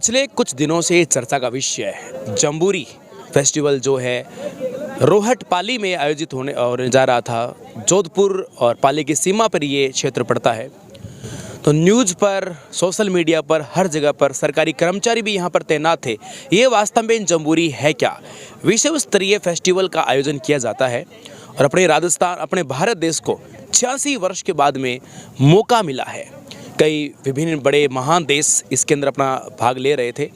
पिछले कुछ दिनों से चर्चा का विषय है जम्बूरी फेस्टिवल जो है रोहट पाली में आयोजित होने और जा रहा था। जोधपुर और पाली की सीमा पर ये क्षेत्र पड़ता है। तो न्यूज़ पर, सोशल मीडिया पर, हर जगह पर सरकारी कर्मचारी भी यहाँ पर तैनात थे। ये वास्तव में जम्बूरी है क्या? विश्व स्तरीय फेस्टिवल का आयोजन किया जाता है और अपने राजस्थान, अपने भारत देश को 86 वर्ष के बाद में मौका मिला है। कई विभिन्न बड़े महान देश इसके अंदर अपना भाग ले रहे थे।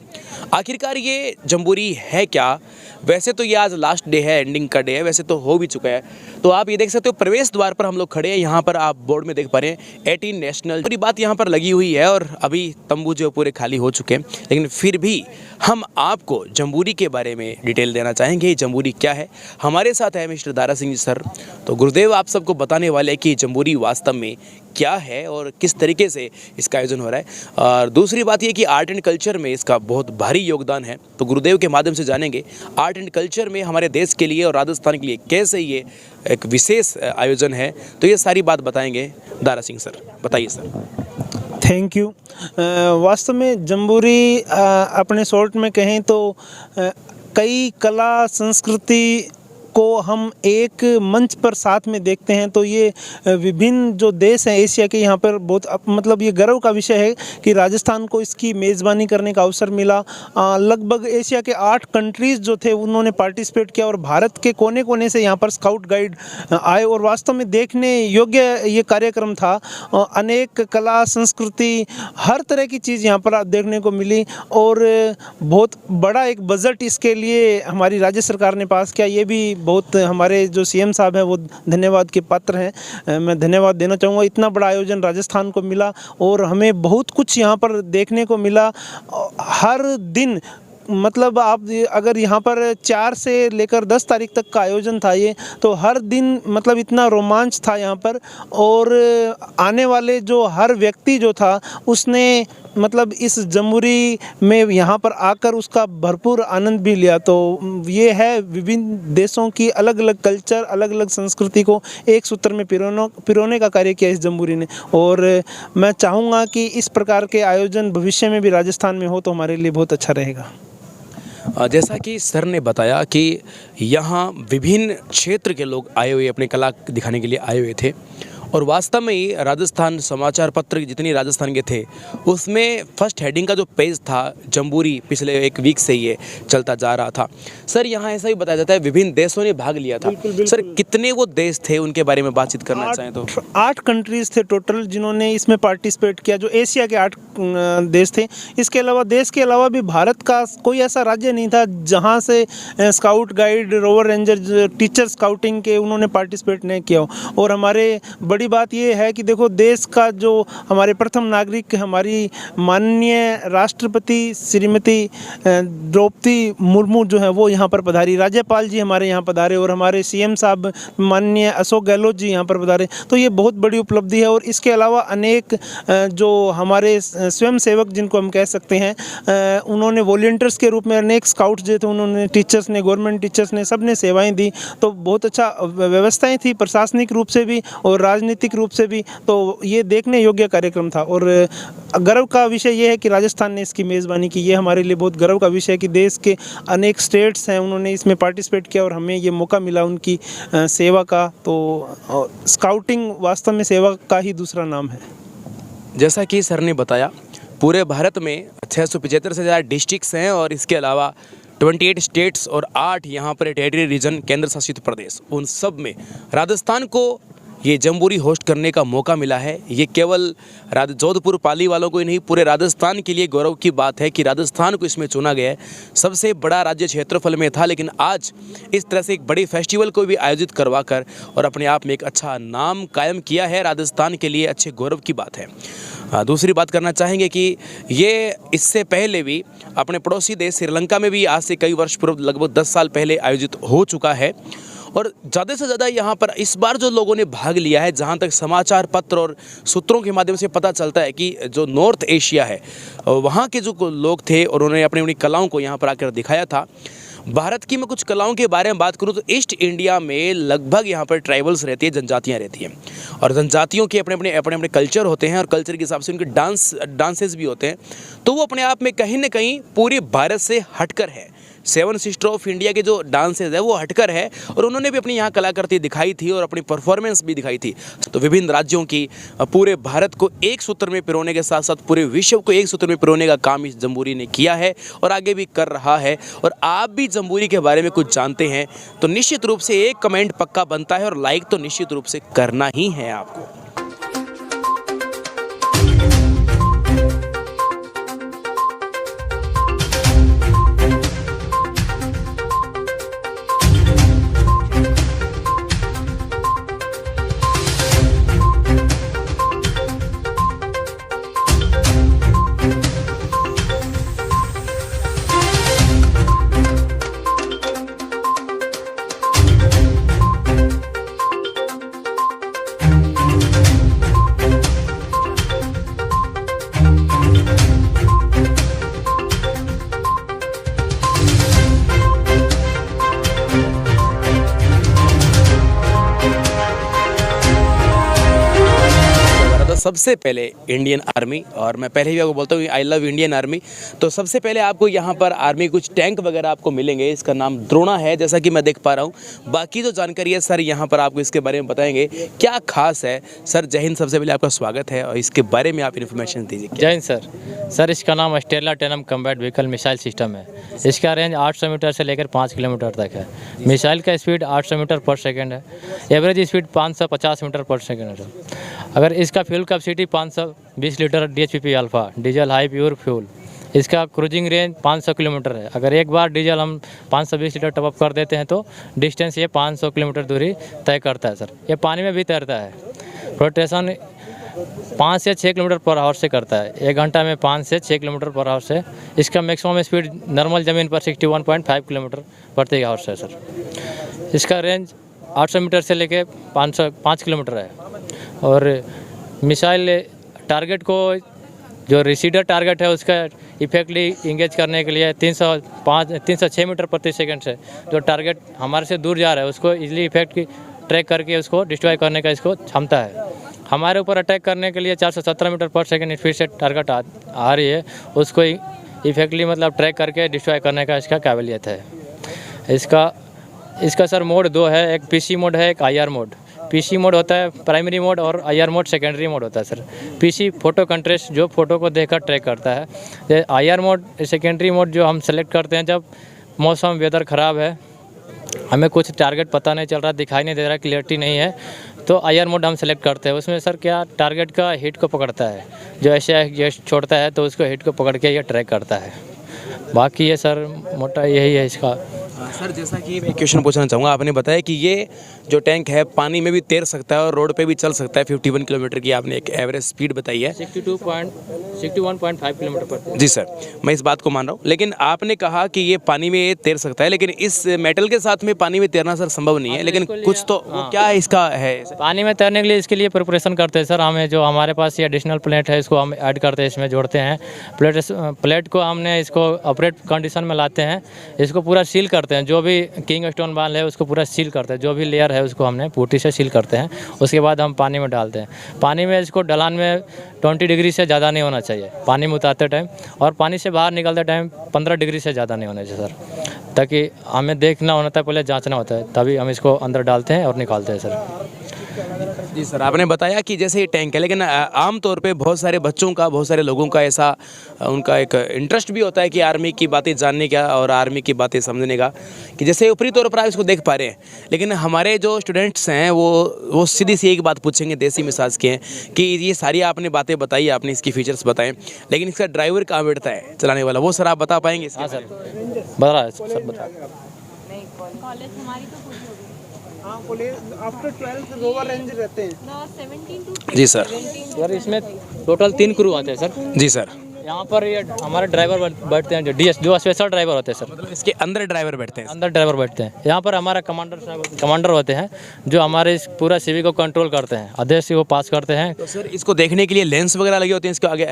आखिरकार ये जम्बूरी है क्या? वैसे तो ये आज लास्ट डे है, एंडिंग का डे है, वैसे तो हो भी चुका है। तो आप ये देख सकते हो प्रवेश द्वार पर हम लोग खड़े हैं। यहाँ पर आप बोर्ड में देख पा रहे हैं 18 नेशनल। पूरी बात यहाँ पर लगी हुई है और अभी तंबू जो पूरे खाली हो चुके हैं, लेकिन फिर भी हम आपको जम्बूरी के बारे में डिटेल देना चाहेंगे। जम्बूरी क्या है? हमारे साथ है मिस्टर दारा सिंह जी सर। तो गुरुदेव आप सबको बताने वाले हैं कि जम्बूरी वास्तव में क्या है और किस तरीके से इसका आयोजन हो रहा है। और दूसरी बात ये कि आर्ट एंड कल्चर में इसका बहुत भारी योगदान है। तो गुरुदेव के माध्यम से जानेंगे आर्ट एंड कल्चर में हमारे देश के लिए और राजस्थान के लिए कैसे ये एक विशेष आयोजन है। तो ये सारी बात बताएंगे दारा सिंह सर। बताइए सर। Thank you. वास्तव में जम्बूरी अपने शॉर्ट में कहें तो कई कला संस्कृति को हम एक मंच पर साथ में देखते हैं। तो ये विभिन्न जो देश हैं एशिया के, यहाँ पर बहुत मतलब ये गर्व का विषय है कि राजस्थान को इसकी मेज़बानी करने का अवसर मिला। लगभग एशिया के 8 कंट्रीज़ जो थे उन्होंने पार्टिसिपेट किया और भारत के कोने कोने से यहाँ पर स्काउट गाइड आए और वास्तव में देखने योग्य ये कार्यक्रम था। अनेक कला संस्कृति हर तरह की चीज़ यहाँ पर देखने को मिली और बहुत बड़ा एक बजट इसके लिए हमारी राज्य सरकार ने पास किया। ये भी बहुत हमारे जो सीएम साहब हैं वो धन्यवाद के पात्र हैं। मैं धन्यवाद देना चाहूँगा। इतना बड़ा आयोजन राजस्थान को मिला और हमें बहुत कुछ यहाँ पर देखने को मिला। हर दिन मतलब आप अगर यहाँ पर 4 से लेकर 10 तारीख तक का आयोजन था ये, तो हर दिन मतलब इतना रोमांच था यहाँ पर। और आने वाले जो हर व्यक्ति जो था उसने मतलब इस जम्बूरी में यहाँ पर आकर उसका भरपूर आनंद भी लिया। तो ये है विभिन्न देशों की अलग अलग कल्चर, अलग अलग संस्कृति को एक सूत्र में पिरोने का कार्य किया इस जम्बूरी ने। और मैं चाहूँगा कि इस प्रकार के आयोजन भविष्य में भी राजस्थान में हो तो हमारे लिए बहुत अच्छा रहेगा। जैसा कि सर ने बताया कि यहाँ विभिन्न क्षेत्र के लोग आए हुए अपनी कला दिखाने के लिए आए हुए थे और वास्तव में ही राजस्थान समाचार पत्र जितनी राजस्थान के थे उसमें फर्स्ट हेडिंग का जो पेज था जम्बूरी पिछले एक वीक से ये चलता जा रहा था। सर यहाँ ऐसा ही बताया जाता है विभिन्न देशों ने भाग लिया था। बिल्कुल। सर कितने वो देश थे उनके बारे में बातचीत करना चाहें तो? 8 कंट्रीज़ थे टोटल जिन्होंने इसमें पार्टिसिपेट किया, जो एशिया के 8 देश थे। इसके अलावा देश के अलावा भी भारत का कोई ऐसा राज्य नहीं था जहाँ से scout guide, rover ranger, teacher scouting के उन्होंने पार्टिसिपेट नहीं किया हो। और हमारे बड़ी बात ये है कि देखो देश का जो हमारे प्रथम नागरिक हमारी माननीय राष्ट्रपति श्रीमती द्रौपदी मुर्मू जो है वो यहाँ पर पधारी, राज्यपाल जी हमारे यहाँ पधारे और हमारे सीएम साहब माननीय अशोक गहलोत जी यहाँ पर पधारे। तो ये बहुत बड़ी उपलब्धि है। और इसके अलावा अनेक जो हमारे स्वयं सेवक जिनको हम कह सकते हैं उन्होंने वॉलंटियर्स के रूप में अनेक स्काउट्स जो थे उन्होंने, टीचर्स ने, गवर्नमेंट टीचर्स ने, सब ने सेवाएँ दी। तो बहुत अच्छा व्यवस्थाएँ थी प्रशासनिक रूप से भी और राजनीतिक रूप से भी। तो ये देखने योग्य कार्यक्रम था और गर्व का विषय ये है कि राजस्थान ने इसकी मेज़बानी की। ये हमारे लिए बहुत गर्व का विषय है कि देश के अनेक स्टेट्स हैं उन्होंने इसमें पार्टिसिपेट किया और हमें ये मौका मिला उनकी सेवा का। तो स्काउटिंग वास्तव में सेवा का ही दूसरा नाम है। जैसा कि सर ने बताया पूरे भारत में 675 से ज़्यादा डिस्ट्रिक्ट्स हैं और इसके अलावा 28 स्टेट्स और 8 यहाँ पर टेरिटरी रीजन, केंद्र शासित प्रदेश, उन सब में राजस्थान को ये जम्बूरी होस्ट करने का मौका मिला है। ये केवल जोधपुर पाली वालों को ही नहीं, पूरे राजस्थान के लिए गौरव की बात है कि राजस्थान को इसमें चुना गया है। सबसे बड़ा राज्य क्षेत्रफल में था, लेकिन आज इस तरह से एक बड़ी फेस्टिवल को भी आयोजित करवा कर और अपने आप में एक अच्छा नाम कायम किया है राजस्थान के लिए, अच्छे गौरव की बात है। दूसरी बात करना चाहेंगे कि ये इससे पहले भी अपने पड़ोसी देश श्रीलंका में भी आज से कई वर्ष पूर्व, लगभग 10 साल पहले आयोजित हो चुका है। और ज़्यादा से ज़्यादा यहाँ पर इस बार जो लोगों ने भाग लिया है, जहाँ तक समाचार पत्र और सूत्रों के माध्यम से पता चलता है कि जो नॉर्थ एशिया है वहाँ के जो लोग थे और उन्होंने अपनी अपनी कलाओं को यहाँ पर आकर दिखाया था। भारत की मैं कुछ कलाओं के बारे में बात करूं तो ईस्ट इंडिया में लगभग यहाँ पर ट्राइबल्स रहती है, जनजातियाँ रहती हैं और जनजातियों के अपने अपने कल्चर होते हैं और कल्चर के हिसाब से उनके डांसेस भी होते हैं। तो वो अपने आप में कहीं ना कहीं पूरे भारत से हटकर है। सेवन सिस्टर ऑफ इंडिया के जो डांसेस है वो हटकर है और उन्होंने भी अपनी यहाँ कलाकृति दिखाई थी और अपनी परफॉर्मेंस भी दिखाई थी। तो विभिन्न राज्यों की पूरे भारत को एक सूत्र में पिरोने के साथ साथ पूरे विश्व को एक सूत्र में पिरोने का काम इस जम्बूरी ने किया है और आगे भी कर रहा है। और आप भी जम्बूरी के बारे में कुछ जानते हैं तो निश्चित रूप से एक कमेंट पक्का बनता है और लाइक तो निश्चित रूप से करना ही है आपको। सबसे पहले इंडियन आर्मी, और मैं पहले भी आपको बोलता हूँ आई लव इंडियन आर्मी। तो सबसे पहले आपको यहाँ पर आर्मी कुछ टैंक वगैरह आपको मिलेंगे। इसका नाम द्रोणा है जैसा कि मैं देख पा रहा हूँ। बाकी जो जानकारी है सर यहाँ पर आपको इसके बारे में बताएंगे क्या खास है। सर जय हिंद, सबसे पहले आपका स्वागत है और इसके बारे में आप इन्फॉर्मेशन दीजिए। जय हिंद सर। सर इसका नाम स्टेला टेनम कम्बैट व्हीकल मिसाइल सिस्टम है। इसका रेंज 800 मीटर से लेकर 5 किलोमीटर तक है। मिसाइल का स्पीड 800 मीटर पर सेकेंड है। एवरेज स्पीड 550 मीटर पर सेकेंड है। अगर इसका fuel capacity 520 litre DHPP alpha diesel high pure fuel. इसका क्रूजिंग रेंज 500 किलोमीटर है। अगर एक बार डीजल हम 520 लीटर टॉपअप कर देते हैं तो डिस्टेंस ये 500 किलोमीटर दूरी तय करता है सर। ये पानी में भी तैरता है। रोटेशन 5 से 6 किलोमीटर पर आवर से करता है। 1 घंटा में 5 से 6 किलोमीटर पर आवर से। इसका मैक्सिमम स्पीड नॉर्मल ज़मीन पर 61.5 किलोमीटर प्रति आवर से सर। इसका रेंज 800 मीटर से लेके 5 किलोमीटर है। और मिसाइल टारगेट को जो रिसीडर टारगेट है उसका इफेक्टली इंगेज करने के लिए 306 मीटर प्रति सेकंड से जो टारगेट हमारे से दूर जा रहा है उसको इजीली इफेक्ट की ट्रैक करके उसको डिस्ट्रॉय करने का इसको क्षमता है। हमारे ऊपर अटैक करने के लिए 417 मीटर पर सेकंड स्पीड से टारगेट आ रही है, उसको इफेक्टली मतलब ट्रैक करके डिस्ट्रॉय करने का इसका काबिलियत है। इसका सर मोड 2 है, एक PC मोड है, एक IR मोड। PC मोड होता है प्राइमरी मोड और IR मोड सेकेंडरी मोड होता है सर। PC फोटो कंट्रास्ट जो फोटो को देखकर ट्रैक करता है। IR मोड सेकेंडरी मोड जो हम सेलेक्ट करते हैं जब मौसम वेदर ख़राब है, हमें कुछ टारगेट पता नहीं चल रहा, दिखाई नहीं दे रहा, क्लियरिटी नहीं है, तो IR मोड हम सेलेक्ट करते हैं। उसमें सर क्या टारगेट का हिट को पकड़ता है, जो ऐसे ये छोड़ता है तो उसको हिट को पकड़ के ये ट्रैक करता है। बाकी ये सर मोटा यही है इसका। सर जैसा कि मैं क्वेश्चन पूछना चाहूँगा, आपने बताया कि ये जो टैंक है पानी में भी तैर सकता है और रोड पे भी चल सकता है। 51 किलोमीटर की आपने एक एवरेज स्पीड बताई है। 61.5 किलोमीटर पर। जी सर, मैं इस बात को मान रहा हूँ, लेकिन आपने कहा कि ये पानी में तैर सकता है, लेकिन इस मेटल के साथ में पानी में तैरना सर संभव नहीं है, लेकिन कुछ तो वो क्या इसका है? पानी में तैरने के लिए इसके लिए प्रिपरेशन करते हैं सर। हमें जो हमारे पास ये एडिशनल प्लेट है इसको हम ऐड करते हैं, इसमें जोड़ते हैं। प्लेट को हमने इसको ऑपरेट कंडीशन में लाते हैं, इसको पूरा सील करते हैं। जो भी किंग स्टोन बाल है उसको पूरा सील करते हैं, जो भी लेयर है उसको हमने पुट्टी से सील करते हैं। उसके बाद हम पानी में डालते हैं। पानी में इसको ढलान में 20 डिग्री से ज़्यादा नहीं होना चाहिए पानी में उतारते टाइम, और पानी से बाहर निकलते टाइम 15 डिग्री से ज़्यादा नहीं होना चाहिए सर, ताकि हमें देखना होता है, पहले जांचना होता है, तभी हम इसको अंदर डालते हैं और निकालते हैं सर। जी सर, आपने बताया कि जैसे ये टैंक है, लेकिन आम तौर पे बहुत सारे बच्चों का, बहुत सारे लोगों का ऐसा उनका एक इंटरेस्ट भी होता है कि आर्मी की बातें जानने का और आर्मी की बातें समझने का, कि जैसे ऊपरी तौर पर आप इसको देख पा रहे हैं, लेकिन हमारे जो स्टूडेंट्स हैं वो सीधी सी एक बात पूछेंगे, देसी मिजाज के हैं, कि ये सारी आपने बातें बताई, आपने इसकी फीचर्स बताएं, लेकिन इसका ड्राइवर कहाँ बैठता है चलाने वाला, वो सर आप बता पाएंगे? हाँ सर, बता रहा है सर, बता। कॉलेज हमारी तो पूरी हो गई। हाँ, college after 12th rover range रहते हैं। 17 to जी सर। सर इसमें टोटल 3 क्रू आते हैं सर। जी सर। यहाँ पर ये हमारे ड्राइवर बैठते हैं, जो स्पेशल ड्राइवर होते हैं सर, मतलब इसके अंदर ड्राइवर बैठते हैं। अंदर ड्राइवर बैठते हैं। यहाँ पर हमारा कमांडर होते हैं जो हमारे इस पूरा सीवी को कंट्रोल करते हैं, आदेश से वो पास करते हैं। तो सर इसको देखने के लिए लेंस वगैरह लगे होते हैं इसके आगे?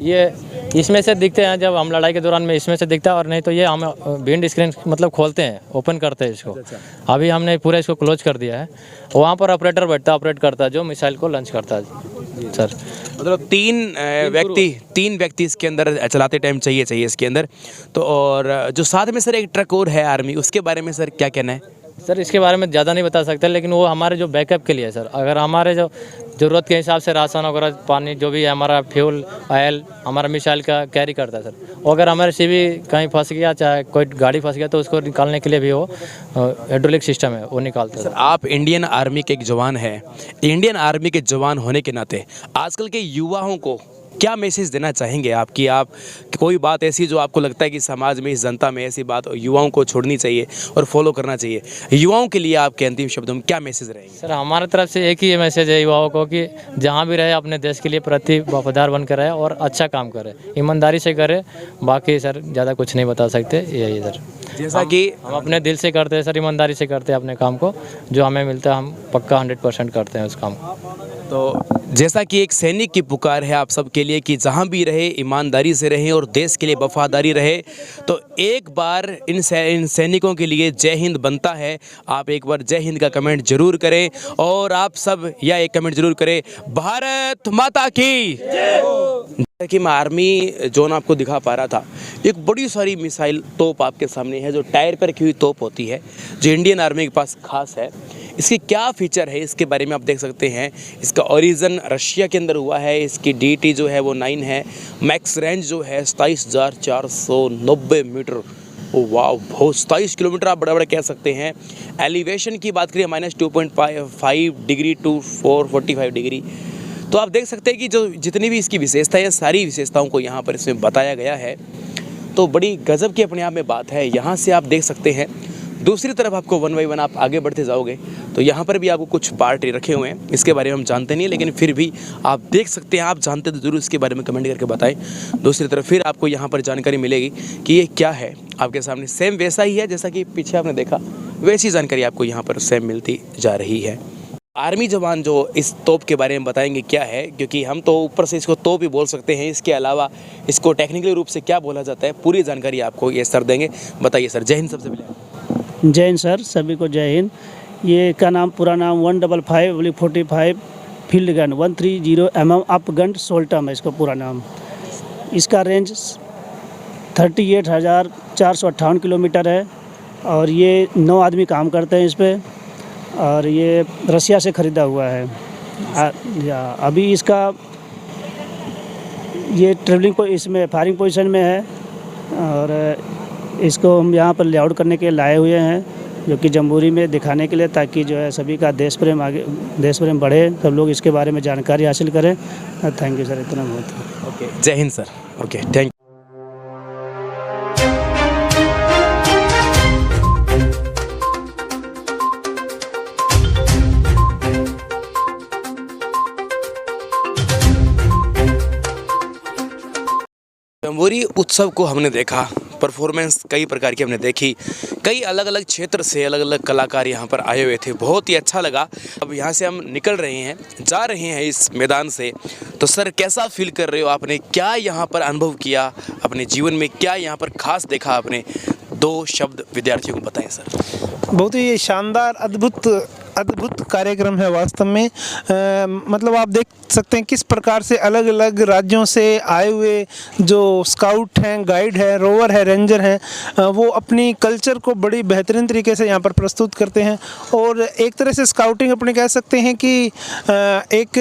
ये इसमें से दिखते हैं, जब हम लड़ाई के दौरान में इसमें से दिखता है, और नहीं तो ये हम विंड स्क्रीन मतलब खोलते हैं, ओपन करते हैं इसको। अभी हमने पूरा इसको क्लोज कर दिया है। वहाँ पर ऑपरेटर बैठता है, ऑपरेट करता है, जो मिसाइल को लॉन्च करता है सर। मतलब तीन व्यक्ति इसके अंदर चलाते टाइम चाहिए इसके अंदर। तो और जो साथ में सर एक ट्रक और है आर्मी, उसके बारे में सर क्या कहना है? सर इसके बारे में ज़्यादा नहीं बता सकते, लेकिन वो हमारे जो बैकअप के लिए है सर। अगर हमारे जो ज़रूरत के हिसाब से राशन वगैरह, पानी, जो भी है हमारा फ्यूल ऑयल हमारा मिसाइल का कैरी करता है सर। और अगर हमारे सीवी कहीं फंस गया, चाहे कोई गाड़ी फंस गया, तो उसको निकालने के लिए भी वो हाइड्रोलिक सिस्टम है, वो निकालता है। सर आप इंडियन आर्मी के एक जवान हैं, इंडियन आर्मी के जवान होने के नाते आजकल के युवाओं को क्या मैसेज देना चाहेंगे आप, कि आप कोई बात ऐसी जो आपको लगता है कि समाज में, इस जनता में ऐसी बात युवाओं को छोड़नी चाहिए और फॉलो करना चाहिए, युवाओं के लिए आपके अंतिम शब्दों में क्या मैसेज रहेंगे? सर हमारे तरफ से एक ही मैसेज है युवाओं को कि जहाँ भी रहे अपने देश के लिए प्रति वफादार बन कर रहे और अच्छा काम करे, ईमानदारी से करे। बाकी सर ज़्यादा कुछ नहीं बता सकते, यही सर। जैसा कि हम अपने दिल से करते हैं सर, ईमानदारी से करते हैं अपने काम को, जो हमें मिलता है हम पक्का 100% करते हैं उस काम को। तो जैसा कि एक सैनिक की पुकार है आप सबके लिए कि जहाँ भी रहे ईमानदारी से रहें और देश के लिए वफादारी रहे, तो एक बार इन सैनिकों के लिए जय हिंद बनता है। आप एक बार जय हिंद का कमेंट जरूर करें, और आप सब यह एक कमेंट जरूर करें, भारत माता की जय। कि मैं आर्मी जोन आपको दिखा पा रहा था, एक बड़ी सारी मिसाइल तोप आपके सामने है, जो टायर पर रखी हुई तोप होती है, जो इंडियन आर्मी के पास खास है। इसके क्या फीचर है इसके बारे में आप देख सकते हैं। इसका ओरिजिन रशिया के अंदर हुआ है। इसकी DT जो है वो 9 है। मैक्स रेंज जो है 27,490 मीटर। ओ वाह, बहुत 27 किलोमीटर आप बड़ा बड़ा कह सकते हैं। एलिवेशन की बात करें -2.5 डिग्री टू 445 डिग्री। तो आप देख सकते हैं कि जो जितनी भी इसकी विशेषताएं, सारी विशेषताओं को यहाँ पर इसमें बताया गया है। तो बड़ी गजब की अपने आप में बात है। यहाँ से आप देख सकते हैं, दूसरी तरफ आपको 1 बाय 1 आप आगे बढ़ते जाओगे तो यहाँ पर भी आपको कुछ पार्ट रखे हुए हैं। इसके बारे में हम जानते नहीं, लेकिन फिर भी आप देख सकते हैं। आप जानते तो जरूर इसके बारे में कमेंट करके बताएं। दूसरी तरफ फिर आपको यहाँ पर जानकारी मिलेगी कि ये क्या है। आपके सामने सेम वैसा ही है जैसा कि पीछे आपने देखा, वैसी जानकारी आपको यहाँ पर सेम मिलती जा रही है। आर्मी जवान जो इस तोप के बारे में बताएंगे क्या है, क्योंकि हम तो ऊपर से इसको तोप ही बोल सकते हैं, इसके अलावा इसको टेक्निकली रूप से क्या बोला जाता है, पूरी जानकारी आपको ये सर देंगे। बताइए सर। जय हिंद। सबसे पहले जय हिंद सर, सभी को जय हिंद। ये का नाम, पूरा नाम 155-45 फील्ड गन 130 mm अप गन सोल्टम है इसका पूरा नाम। इसका रेंज 38,458 किलोमीटर है, और ये 9 आदमी काम करते हैं इस पर, और ये रसिया से ख़रीदा हुआ है। अभी इसका ये ट्रेवलिंग इसमें फायरिंग पोजीशन में है, और इसको हम यहाँ पर लेआउट करने के लिए लाए हुए हैं, जो कि जम्बूरी में दिखाने के लिए, ताकि जो है सभी का देश प्रेम बढ़े, सब लोग इसके बारे में जानकारी हासिल करें। थैंक यू सर, इतना बहुत। ओके, जय Hind sir. Okay, thank you. Jamboree उत्सव को हमने देखा, परफॉर्मेंस कई प्रकार की हमने देखी, कई अलग अलग क्षेत्र से अलग अलग कलाकार यहाँ पर आए हुए थे, बहुत ही अच्छा लगा। अब यहाँ से हम निकल रहे हैं, जा रहे हैं इस मैदान से। तो सर कैसा फील कर रहे हो, आपने क्या यहाँ पर अनुभव किया, अपने जीवन में क्या यहाँ पर खास देखा आपने? 2 शब्द विद्यार्थियों को बताएं सर। बहुत ही शानदार, अद्भुत कार्यक्रम है वास्तव में। मतलब आप देख सकते हैं किस प्रकार से अलग अलग राज्यों से आए हुए जो स्काउट हैं, गाइड हैं, रोवर है, रेंजर हैं, वो अपनी कल्चर को बड़ी बेहतरीन तरीके से यहाँ पर प्रस्तुत करते हैं। और एक तरह से स्काउटिंग अपने कह सकते हैं कि एक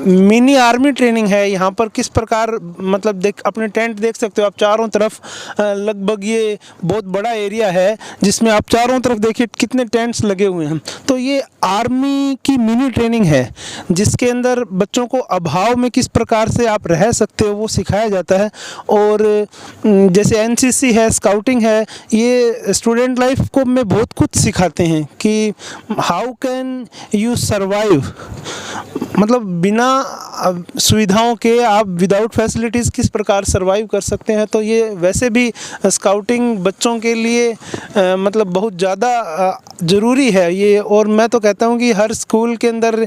मिनी आर्मी ट्रेनिंग है यहाँ पर। किस प्रकार, मतलब अपने टेंट देख सकते हो आप चारों तरफ, लगभग ये बहुत बड़ा एरिया है जिसमें आप चारों तरफ देखिए कितने टेंट्स लगे हुए हैं। तो ये आर्मी की मिनी ट्रेनिंग है, जिसके अंदर बच्चों को अभाव में किस प्रकार से आप रह सकते हो वो सिखाया जाता है। और जैसे NCC है, स्काउटिंग है, ये स्टूडेंट लाइफ को में बहुत कुछ सिखाते हैं कि हाउ कैन यू सर्वाइव। मतलब बिना सुविधाओं के आप विदाउट फैसिलिटीज़ किस प्रकार सरवाइव कर सकते हैं। तो ये वैसे भी स्काउटिंग बच्चों के लिए मतलब बहुत ज़्यादा ज़रूरी है ये। और मैं तो कहता हूँ कि हर स्कूल के अंदर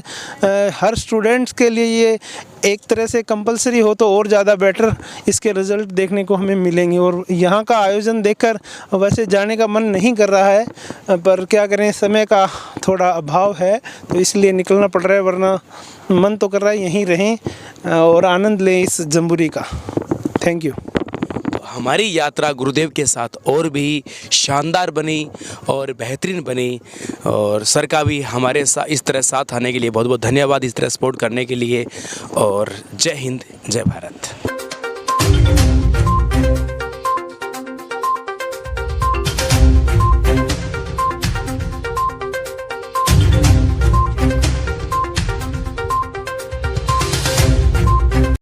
हर स्टूडेंट्स के लिए ये एक तरह से कंपलसरी हो तो और ज़्यादा बेटर इसके रिज़ल्ट देखने को हमें मिलेंगे। और यहाँ का आयोजन देखकर वैसे जाने का मन नहीं कर रहा है, पर क्या करें, समय का थोड़ा अभाव है तो इसलिए निकलना पड़ रहा है, वरना मन तो कर रहा है यहीं रहें और आनंद लें इस जम्बूरी का। Thank you. हमारी यात्रा गुरुदेव के साथ और भी शानदार बनी और बेहतरीन बनी, और सर का भी हमारे साथ इस तरह साथ आने के लिए बहुत बहुत धन्यवाद, इस तरह सपोर्ट करने के लिए। और जय हिंद, जय भारत।